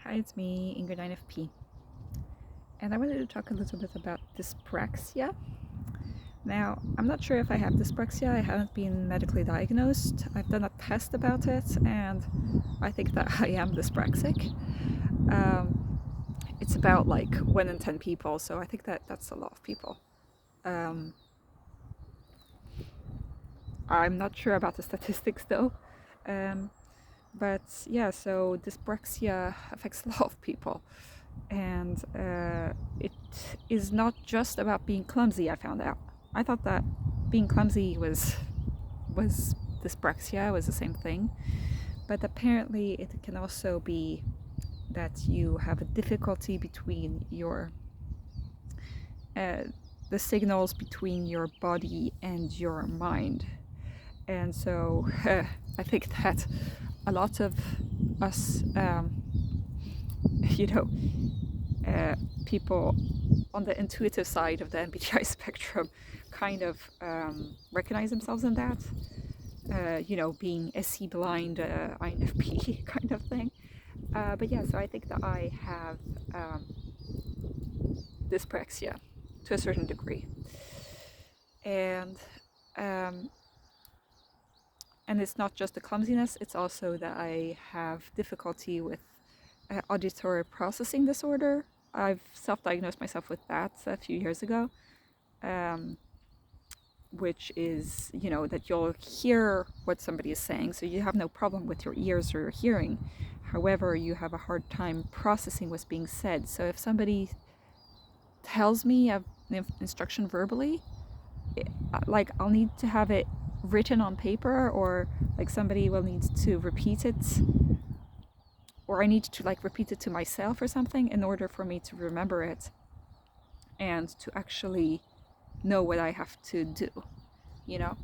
Hi, it's me, Ingrid INFP, and I wanted to talk a little bit about dyspraxia. Now, I'm not sure if I have dyspraxia. I haven't been medically diagnosed. I've done a test about it, and I think that I am dyspraxic. Um, it's about like 1 in 10 people, so I think that that's a lot of people. Um, I'm not sure about the statistics though. Um, but yeah, so dyspraxia affects a lot of people. And it is not just about being clumsy, I found out. I thought that being clumsy was dyspraxia, was the same thing. But apparently it can also be that you have a difficulty between your uh, the signals between your body and your mind. And so I think that a lot of us, you know, people on the intuitive side of the MBTI spectrum kind of recognize themselves in that, being a Se-blind INFP kind of thing. But yeah, so I think that I have dyspraxia to a certain degree. And um, and it's not just the clumsiness, it's also that I have difficulty with auditory processing disorder. I've self-diagnosed myself with that a few years ago. Um, which is, that you'll hear what somebody is saying, so you have no problem with your ears or your hearing. However, you have a hard time processing what's being said. So if somebody tells me an instruction verbally, like I'll need to have it written on paper, or like somebody will need to repeat it, or I need to like repeat it to myself or something in order for me to remember it and to actually know what I have to do, you know?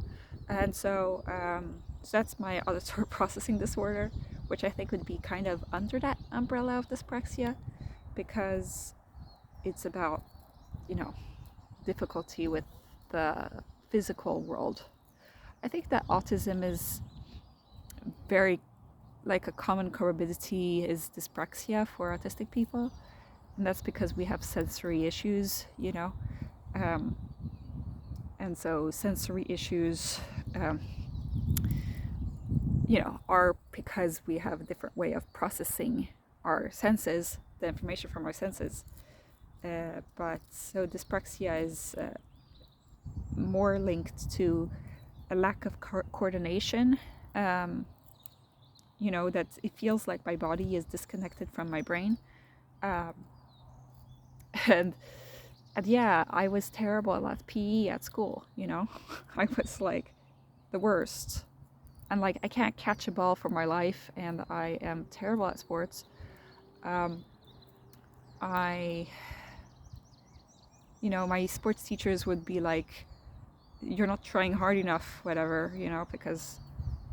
And so that's my auditory processing disorder, which I think would be kind of under that umbrella of dyspraxia, because it's about, you know, difficulty with the physical world. I think that autism is very, like, a common comorbidity is dyspraxia for autistic people, and that's because we have sensory issues, um, and so sensory issues um, are because we have a different way of processing our senses, the information from our senses. But so dyspraxia is more linked to a lack of coordination. That it feels like my body is disconnected from my brain. Um, and yeah, I was terrible at PE at school, I was like the worst. And like I can't catch a ball for my life, and I am terrible at sports. Um, I, my sports teachers would be like, "You're not trying hard enough, whatever," because,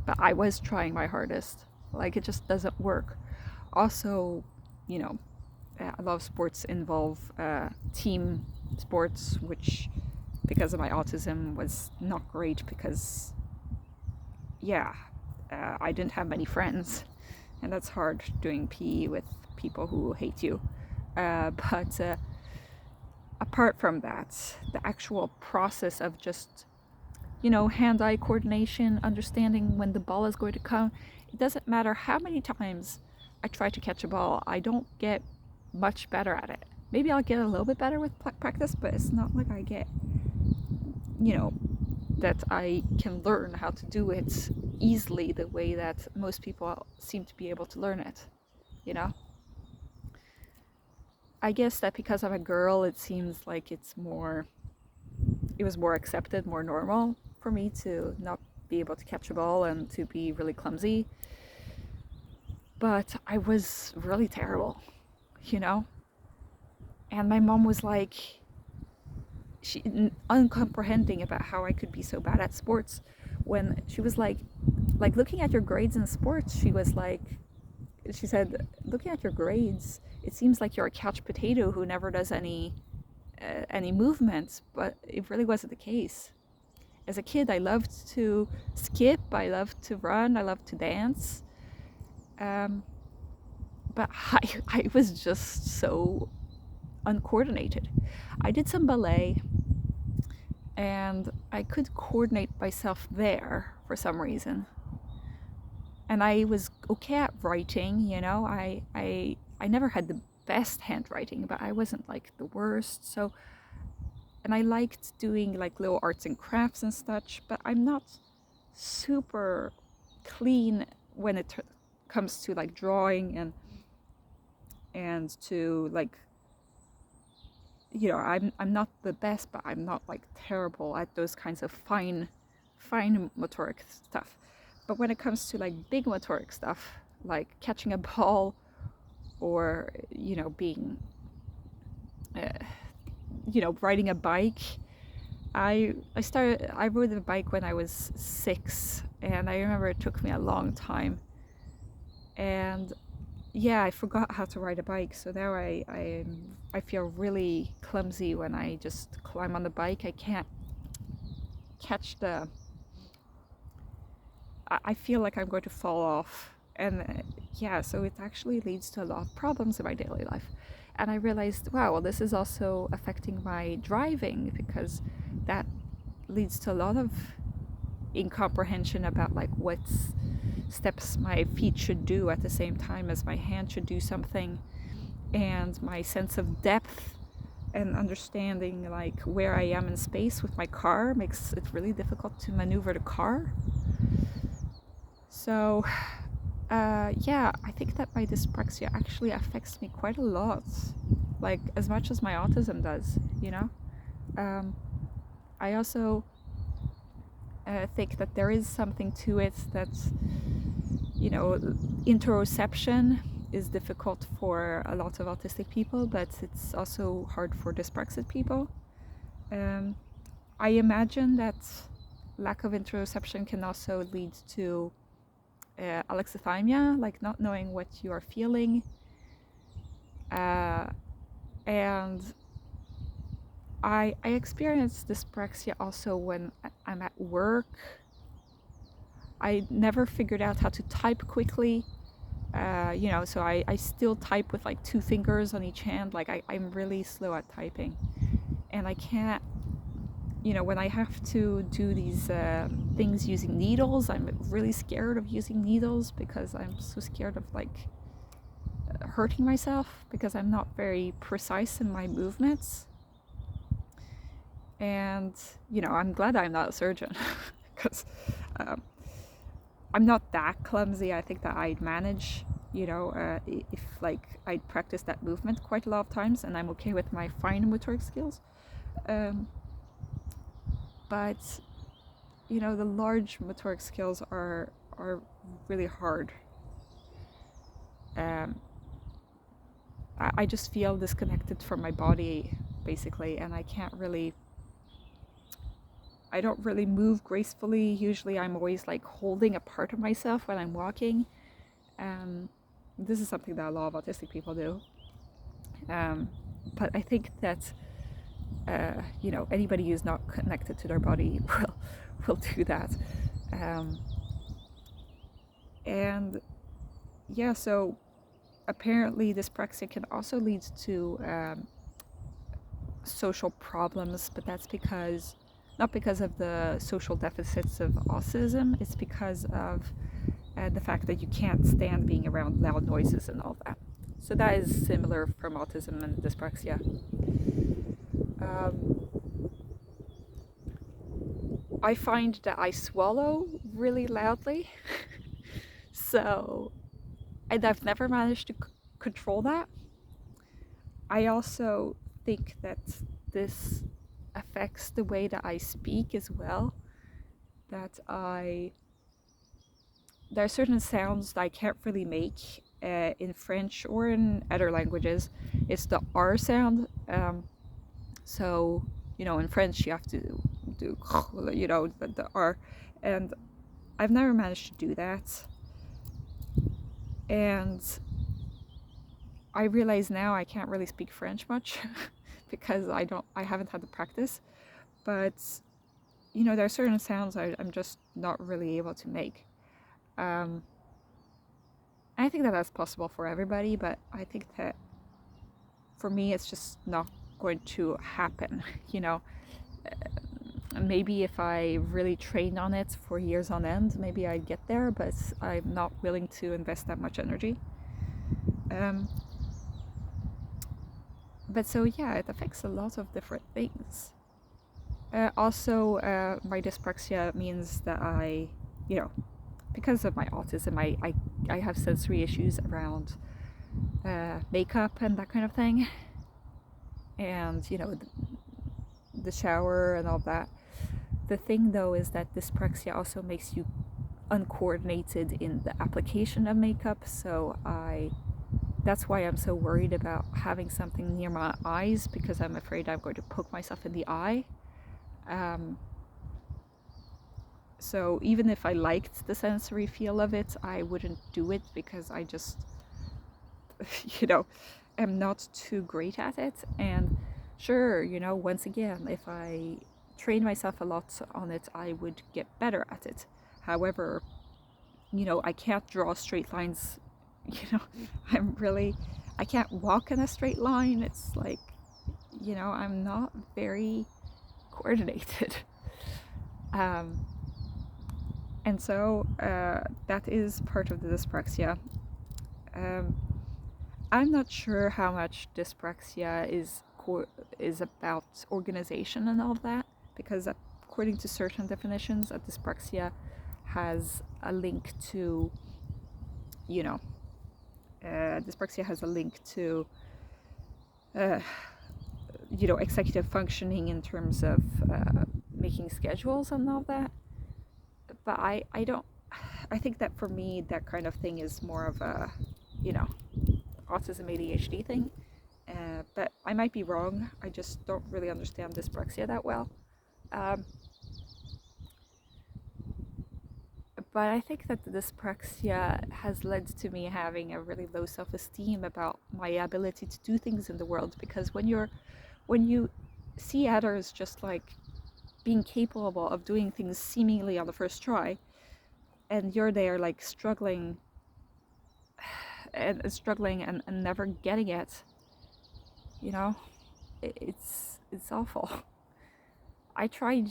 but I was trying my hardest. Like it just doesn't work. Also, you know, a lot of sports involve team sports, which, because of my autism, was not great because, yeah, I didn't have many friends, and that's hard doing PE with people who hate you. But apart from that, the actual process of just, hand-eye coordination, understanding when the ball is going to come, it doesn't matter how many times I try to catch a ball, I don't get much better at it. Maybe I'll get a little bit better with practice, but it's not like I get, that I can learn how to do it easily the way that most people seem to be able to learn it, you know? I guess that because I'm a girl, it seems like it was more accepted, more normal for me to not be able to catch a ball and to be really clumsy. But I was really terrible, you know? And my mom was like, she uncomprehending about how I could be so bad at sports, when she was like looking at your grades in sports, she said, looking at your grades, it seems like you're a couch potato who never does any movements, but it really wasn't the case. As a kid, I loved to skip, I loved to run, I loved to dance. Um, but I was just so uncoordinated. I did some ballet and I could coordinate myself there for some reason. And I was okay at writing, you know. I never had the best handwriting, but I wasn't like the worst. So, and I liked doing like little arts and crafts and such, but I'm not super clean when it comes to like drawing and to like, you know, I'm not the best, but I'm not like terrible at those kinds of fine motoric stuff. But when it comes to like big motoric stuff, like catching a ball or, you know, being you know, riding a bike, I rode a bike when I was 6, and I remember it took me a long time. And yeah, I forgot how to ride a bike, so now I feel really clumsy when I just climb on the bike. I can't catch the. I feel like I'm going to fall off, and yeah, so it actually leads to a lot of problems in my daily life. And I realized, wow, well, this is also affecting my driving, because that leads to a lot of incomprehension about like what steps my feet should do at the same time as my hand should do something, and my sense of depth and understanding like where I am in space with my car makes it really difficult to maneuver the car. So yeah, I think that my dyspraxia actually affects me quite a lot, like as much as my autism does, you know. I also think that there is something to it that, you know, interoception is difficult for a lot of autistic people, but it's also hard for dyspraxic people. I imagine that lack of interoception can also lead to alexithymia, like not knowing what you are feeling. And I experience dyspraxia also when I'm at work. I never figured out how to type quickly, you know, so I still type with like 2 fingers on each hand. Like I'm really slow at typing, and I can't, you know, when I have to do these things using needles, I'm really scared of using needles because I'm so scared of like hurting myself, because I'm not very precise in my movements. And, you know, I'm glad I'm not a surgeon, because I'm not that clumsy. I think that I'd manage, you know, if like I'd practice that movement quite a lot of times, and I'm okay with my fine motoric skills. But, you know, the large motoric skills are really hard. I just feel disconnected from my body, basically, and I don't really move gracefully. Usually I'm always like holding a part of myself when I'm walking. This is something that a lot of autistic people do. But I think that, you know, anybody who's not connected to their body will do that. And yeah, so apparently dyspraxia can also lead to social problems, but that's because, not because of the social deficits of autism, it's because of the fact that you can't stand being around loud noises and all that. So that is similar from autism and dyspraxia. I find that I swallow really loudly, so, and I've never managed to control that. I also think that this affects the way that I speak as well. That there are certain sounds that I can't really make in French or in other languages. It's the R sound. So, you know, in French you have to do, you know, the R. And I've never managed to do that. And I realize now I can't really speak French much because I haven't had the practice. But, you know, there are certain sounds I'm just not really able to make. I think that that's possible for everybody, but I think that for me, it's just not going to happen, you know. Maybe if I really trained on it for years on end, maybe I'd get there, but I'm not willing to invest that much energy. But so yeah, it affects a lot of different things. Also, my dyspraxia means that you know, because of my autism, I have sensory issues around makeup and that kind of thing. And, you know, the shower and all that. The thing though is that dyspraxia also makes you uncoordinated in the application of makeup, so that's why I'm so worried about having something near my eyes, because I'm afraid I'm going to poke myself in the eye. So even if I liked the sensory feel of it, I wouldn't do it because I just, you know, am not too great at it. And sure, you know, once again, if I train myself a lot on it, I would get better at it. However, you know, I can't draw straight lines. You know, I can't walk in a straight line. It's like, you know, I'm not very coordinated. And so that is part of the dyspraxia. I'm not sure how much dyspraxia is about organization and all that, because according to certain definitions, a dyspraxia has a link to, you know, dyspraxia has a link to, you know, executive functioning in terms of making schedules and all that. But I think that for me, that kind of thing is more of a, you know, autism ADHD thing. But I might be wrong. I just don't really understand dyspraxia that well. But I think that the dyspraxia has led to me having a really low self-esteem about my ability to do things in the world, because when you see others just like being capable of doing things seemingly on the first try, and you're there like struggling and never getting it, you know, it's awful. I tried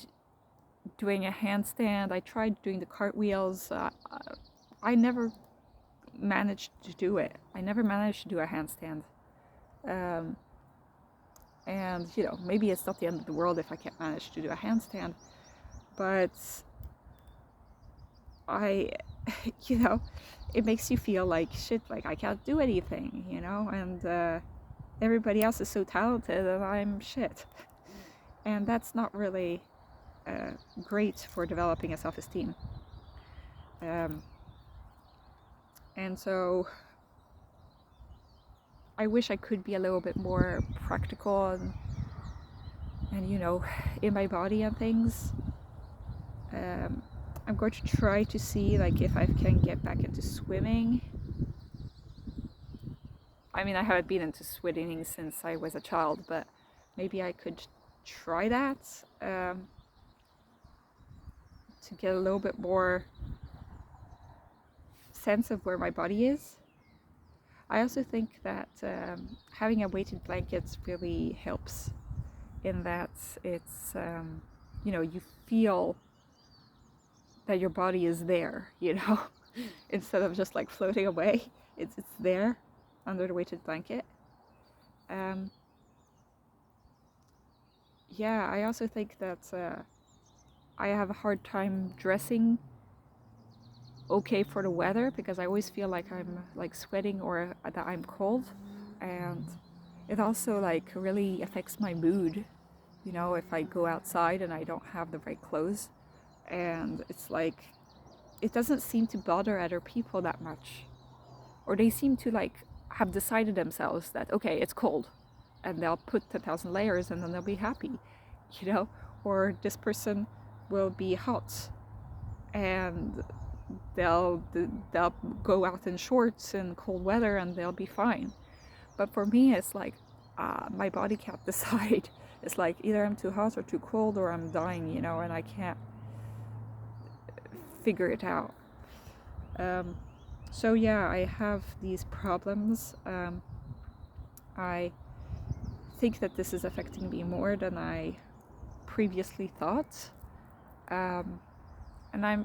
doing a handstand, I tried doing the cartwheels, I never managed to do it. I never managed to do a handstand. And, you know, maybe it's not the end of the world if I can't manage to do a handstand, but you know, it makes you feel like shit, like I can't do anything, you know, and everybody else is so talented and I'm shit. And that's not really great for developing a self-esteem. And so I wish I could be a little bit more practical and you know, in my body and things. I'm going to try to see like if I can get back into swimming. I mean, I haven't been into swimming since I was a child, but maybe I could try that to get a little bit more sense of where my body is. I also think that having a weighted blanket really helps in that it's, you know, you feel that your body is there, you know, instead of just like floating away. It's there under the weighted blanket. Yeah, I also think that I have a hard time dressing okay for the weather, because I always feel like I'm like sweating or that I'm cold, and it also like really affects my mood, you know, if I go outside and I don't have the right clothes. And it's like, it doesn't seem to bother other people that much, or they seem to like have decided themselves that okay, it's cold, and they'll put 10,000 layers and then they'll be happy, you know. Or this person will be hot and they'll go out in shorts in cold weather and they'll be fine. But for me, it's like my body can't decide. It's like either I'm too hot or too cold, or I'm dying, you know, and I can't figure it out. So yeah, I have these problems. I think that this is affecting me more than I previously thought. And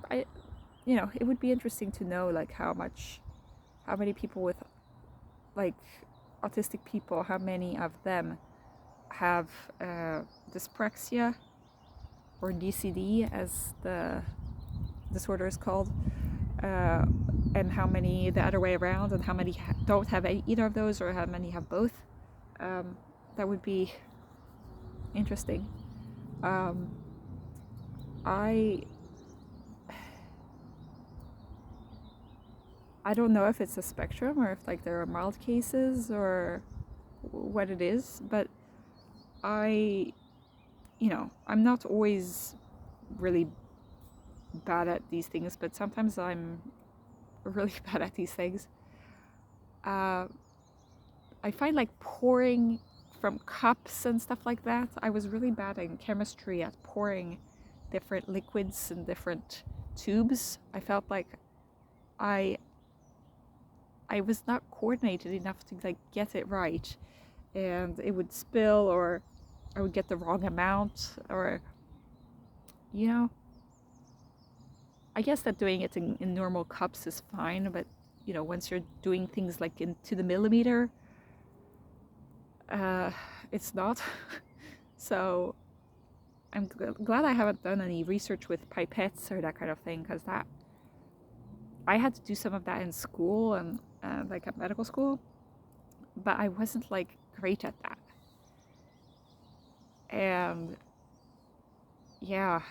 it would be interesting to know like how many people with like autistic people, how many of them have dyspraxia or DCD as the disorder is called, and how many the other way around, and how many don't have either of those, or how many have both. That would be interesting. I don't know if it's a spectrum or if like there are mild cases or what it is, but I'm not always really bad at these things, but sometimes I'm really bad at these things. I find like pouring from cups and stuff like that. I was really bad in chemistry at pouring different liquids in different tubes. I felt like I was not coordinated enough to like get it right, and it would spill, or I would get the wrong amount, or I guess that doing it in normal cups is fine, but once you're doing things like into the millimeter, it's not. So I'm glad I haven't done any research with pipettes or that kind of thing, because I had to do some of that in school and like at medical school, but I wasn't like great at that. And yeah,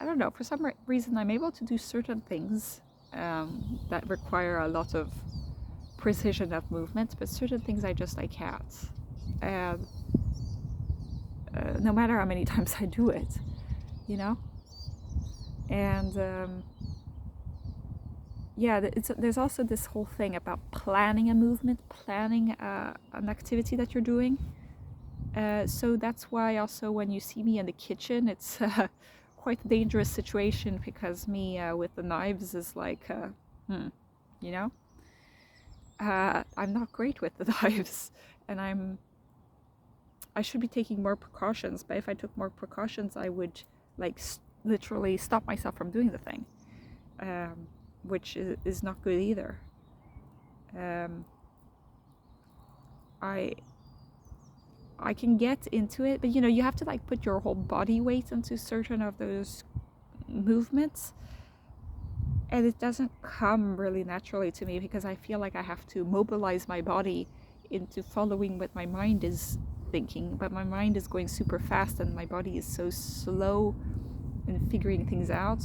I don't know, for some reason I'm able to do certain things that require a lot of precision of movement, but certain things I can't. And no matter how many times I do it, and yeah, there's also this whole thing about planning a movement, planning an activity that you're doing. So that's why also when you see me in the kitchen, it's quite a dangerous situation, because me with the knives is like, I'm not great with the knives, and I should be taking more precautions, but if I took more precautions, I would like literally stop myself from doing the thing, which is not good either. I can get into it, but you have to like put your whole body weight into certain of those movements, and it doesn't come really naturally to me, because I feel like I have to mobilize my body into following what my mind is thinking, but my mind is going super fast and my body is so slow in figuring things out,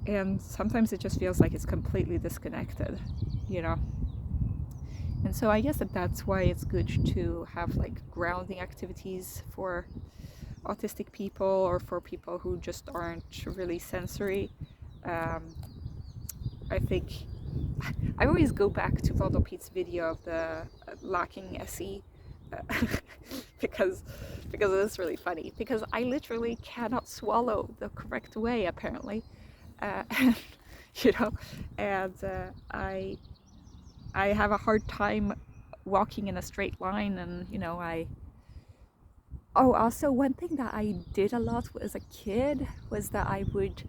and sometimes it just feels like it's completely disconnected. And so I guess that's why it's good to have like grounding activities for autistic people, or for people who just aren't really sensory. I think I always go back to Valdo Pete's video of the lacking SE because it's really funny, because I literally cannot swallow the correct way, apparently. And I have a hard time walking in a straight line, and also one thing that I did a lot as a kid was that I would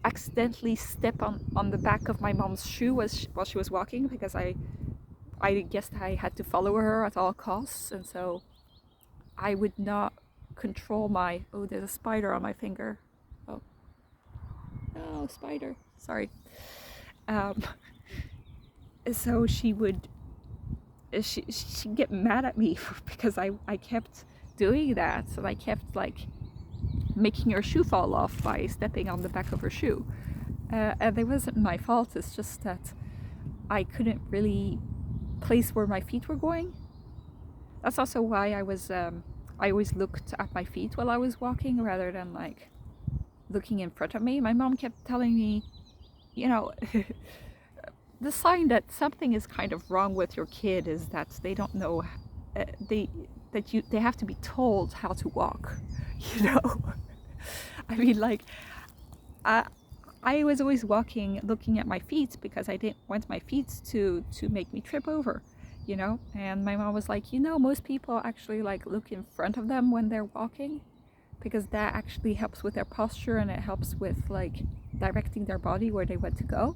accidentally step on the back of my mom's shoe while she was walking, because I guessed I had to follow her at all costs, and so I would not control my... Oh, there's a spider on my finger. Oh, no, spider. Sorry. So she'd get mad at me because I kept doing that, and I kept like making her shoe fall off by stepping on the back of her shoe, and it wasn't my fault. It's just that I couldn't really place where my feet were going. That's also why I always looked at my feet while I was walking, rather than like looking in front of me. My mom kept telling me, the sign that something is kind of wrong with your kid is that they don't know, they have to be told how to walk. I mean, like, I was always walking looking at my feet because I didn't want my feet to make me trip over, you know. And my mom was like, you know, most people actually like look in front of them when they're walking because that actually helps with their posture and it helps with like directing their body where they want to go.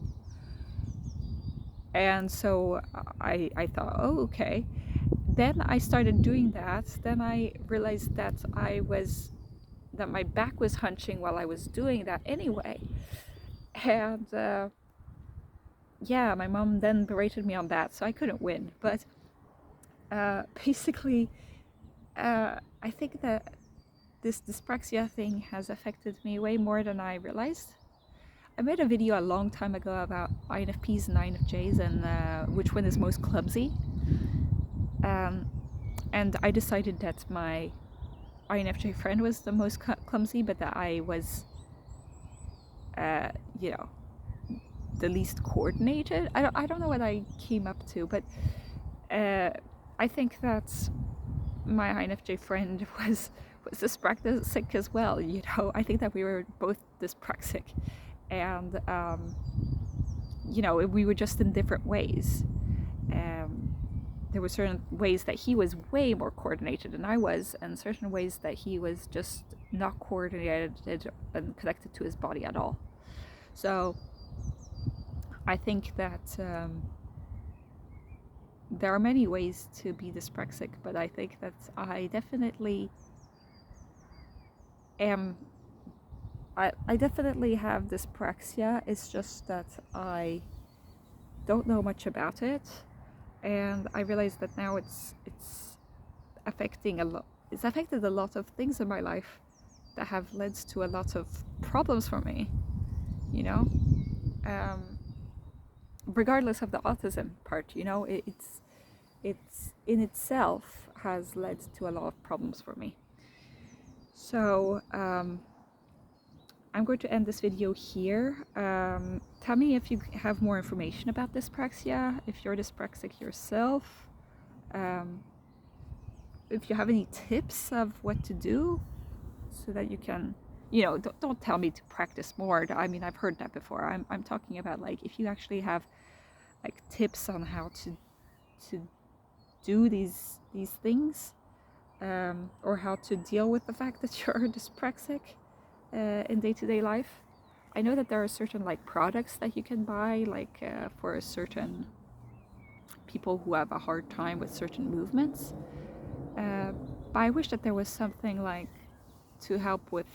And so I thought, oh, okay. Then I started doing that. Then I realized that my back was hunching while I was doing that anyway. And yeah, my mom then berated me on that, so I couldn't win. But basically, I think that this dyspraxia thing has affected me way more than I realized. I made a video a long time ago about INFPs and INFJs and which one is most clumsy. And I decided that my INFJ friend was the most clumsy, but that I was, you know, the least coordinated. I don't know what I came up to, but I think that my INFJ friend was dyspraxic as well. You know, I think that we were both dyspraxic, and you know, we were just in different ways. There were certain ways that he was way more coordinated than I was, and certain ways that he was just not coordinated and connected to his body at all. So I think that there are many ways to be dyspraxic, but I think that I definitely am. I definitely have dyspraxia. It's just that I don't know much about it, and I realize that now it's affecting a lot. It's affected a lot of things in my life that have led to a lot of problems for me. You know, regardless of the autism part. You know, it's in itself has led to a lot of problems for me. So I'm going to end this video here. Tell me if you have more information about dyspraxia, if you're dyspraxic yourself, if you have any tips of what to do so that you can, you know, don't tell me to practice more. I mean, I've heard that before. I'm talking about like if you actually have like tips on how to do these things, or how to deal with the fact that you're dyspraxic in day-to-day life. I know that there are certain like products that you can buy, like for certain people who have a hard time with certain movements. But I wish that there was something like to help with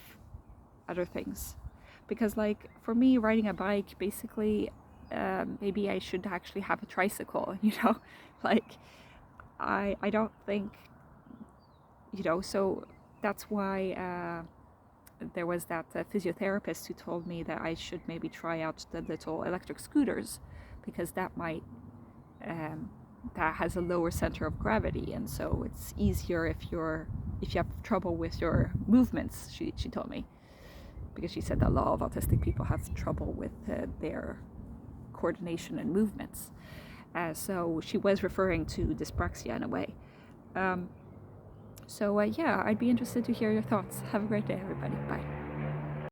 other things, because like for me, riding a bike, basically, maybe I should actually have a tricycle. You know, like I don't think, you know. So that's why there was that physiotherapist who told me that I should maybe try out the little electric scooters, because that might that has a lower center of gravity, and so it's easier if you have trouble with your movements. She told me, because she said that a lot of autistic people have trouble with their coordination and movements. So she was referring to dyspraxia in a way. So yeah, I'd be interested to hear your thoughts. Have a great day, everybody. Bye.